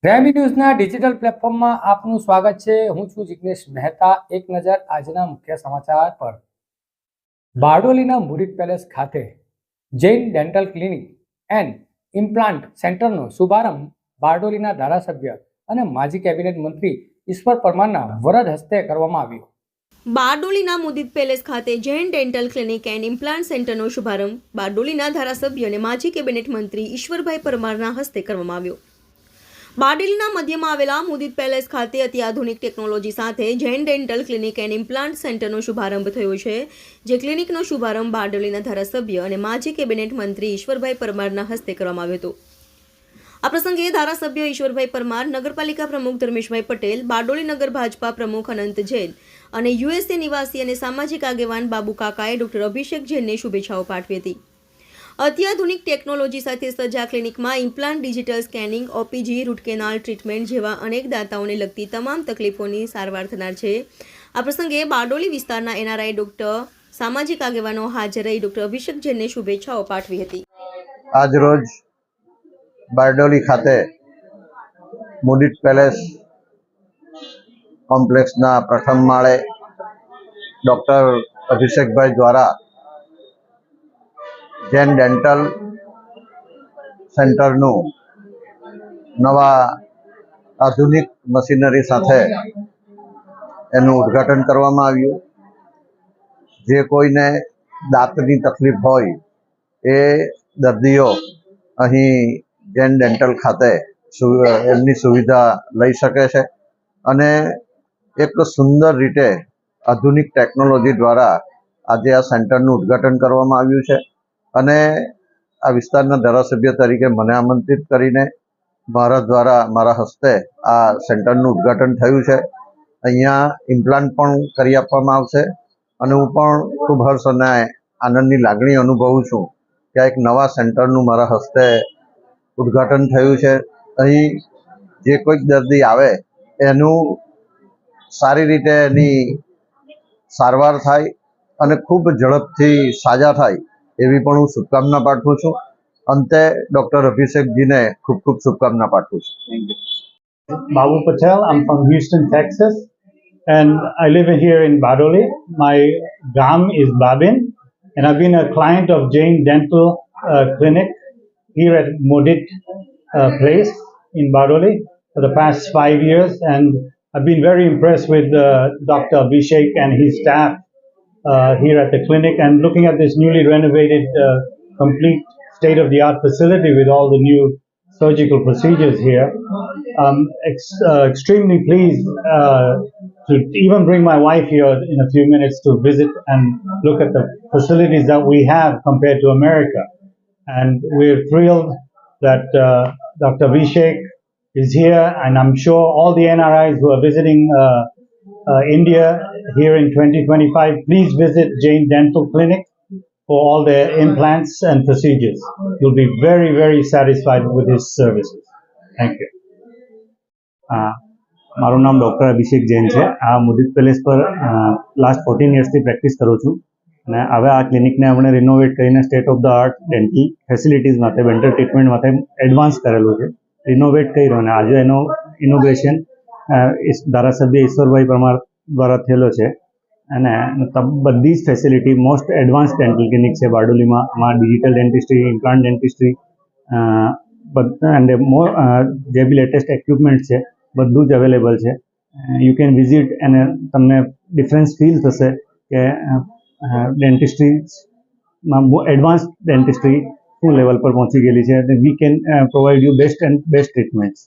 Grammy ન્યૂઝના digital પ્લેટફોર્મમાં આપનું સ્વાગત છે। હું છું જિગ્નેશ મહેતા। એક નજર આજના મુખ્ય સમાચાર પર। બારડોલીના મુરીદ પેલેસ ખાતે Jain dental clinic and implant સેન્ટરનો શુભારંભ બારડોલીના ધારાસભ્ય અને માજી કેબિનેટ મંત્રી ઈશ્વર પરમારના વરદ હસ્તે કરવામાં આવ્યો। બારડોલીના મુરીદ પેલેસ ખાતે Jain dental clinic and implant સેન્ટરનો શુભારંભ બારડોલીના ધારાસભ્ય અને માજી કેબિનેટ મંત્રી ઈશ્વરભાઈ પરમારના હસ્તે કરવામાં આવ્યો। બારડોલીના મધ્યમાં આવેલા મુરીદ પેલેસ ખાતે અત્યાધુનિક ટેકનોલોજી સાથે Jain dental clinic and implant સેન્ટરનો શુભારંભ થયો છે, જે ક્લિનિકનો શુભારંભ બારડોલીના ધારાસભ્ય અને માજી કેબિનેટ મંત્રી ઈશ્વરભાઈ પરમારના હસ્તે કરવામાં આવ્યો હતો। આ પ્રસંગે ધારાસભ્ય ઈશ્વરભાઈ પરમાર, નગરપાલિકા પ્રમુખ ધર્મેશભાઈ પટેલ, બારડોલી નગર ભાજપા પ્રમુખ અનંત જૈન અને યુએસએ નિવાસી અને સામાજિક આગેવાન બાબુ કાકાએ ડોક્ટર અભિષેક જૈનને શુભેચ્છાઓ પાઠવી હતી। અત્યાધુનિક ટેકનોલોજી સાથે સજ્જ આ ક્લિનિકમાં implant, digital scanning, OPG, root canal treatment જેવા અનેક દાતાઓને લગતી તમામ તકલીફોની સારવાર થનાર છે। આ પ્રસંગે બારડોલી વિસ્તારના એનઆરઆઈ ડોક્ટર, સામાજિક આગેવાનો હાજર રહી ડોક્ટર અભિષેક જૈનને શુભેચ્છાઓ પાઠવી હતી। આજરોજ બારડોલી ખાતે મુરીદ પેલેસ કોમ્પ્લેક્સના પ્રથમ માળે ડૉક્ટર અભિષેકભાઈ દ્વારા જૈન ડેન્ટલ સેન્ટરનું નવા આધુનિક મશીનરી સાથે એનું ઉદ્ઘાટન કરવામાં આવ્યું। જે કોઈને દાંતની તકલીફ હોય એ દર્દીઓ અહીં જૈન ડેન્ટલ ખાતે એમની સુવિધા લઈ શકે છે અને એક સુંદર રીતે આધુનિક ટેકનોલોજી દ્વારા આજે આ સેન્ટરનું ઉદ્ઘાટન કરવામાં આવ્યું છે અને આ વિસ્તારના ધારાસભ્ય તરીકે મને આમંત્રિત કરીને મારા દ્વારા મારા હસ્તે આ સેન્ટરનું ઉદ્ઘાટન થયું છે। અહીંયા ઇમ્પ્લાન્ટ પણ કરી આપવામાં આવશે અને હું પણ ખૂબ હર્ષ અને આનંદની લાગણી અનુભવું છું કે એક નવા સેન્ટરનું મારા હસ્તે ઉદ્ઘાટન થયું છે। અહીં જે કોઈક દર્દી આવે એનું સારી રીતે એની સારવાર થાય અને ખૂબ ઝડપથી સાજા થાય એવી પણ હું શુભકામના પાઠવું છું। અંતે ડૉક્ટર અભિષેકજીને ખૂબ ખૂબ શુભકામના પાઠવું છું। Babu Patel. I'm from Houston, Texas, and I live here in Baardoli. My Gam is Babin, and I've been a client of Jain Dental Clinic here at Modit Place in Baardoli for the past 5 years, and I've been very impressed with Dr. Abhishek and his staff here at the clinic, and looking at this newly renovated, complete state-of-the-art facility with all the new surgical procedures here. I'm extremely pleased to even bring my wife here in a few minutes to visit and look at the facilities that we have compared to America. And we're thrilled that Dr. Abhishek is here, and I'm sure all the NRIs who are visiting India here in 2025, please visit Jain Dental Clinic for all their implants and procedures. You'll be very, very satisfied with his services. Thank you. મારું નામ doctor અભિષેક જૈન છે। આ મુરીદ palace પર last 14 યર્સથી practice કરું છું અને હવે આ ક્લિનિકને આપણે રિનોવેટ કરીને state of the art dental facilities માટે, ડેન્ટલ ટ્રીટમેન્ટ માટે એડવાન્સ કરેલું છે, રિનોવેટ કર્યું અને આજે એનો ઇનોગ્રેશન ધારાસભ્ય ઈશ્વરભાઈ પરમાર દ્વારા થયેલો છે અને બધી જ facility most advance dental clinic છે બારડોલીમાં। આમાં digital dentistry, implant dentistry and જે બી લેટેસ્ટ ઇક્વિપમેન્ટ છે બધું જ અવેલેબલ છે। યુ કેન વિઝિટ અને તમને ડિફરન્સ ફીલ થશે કે ડેન્ટિસ્ટ્રીમાં એડવાન્સ ડેન્ટિસ્ટ્રી શું લેવલ પર પહોંચી ગયેલી છે અને we can provide you best treatments.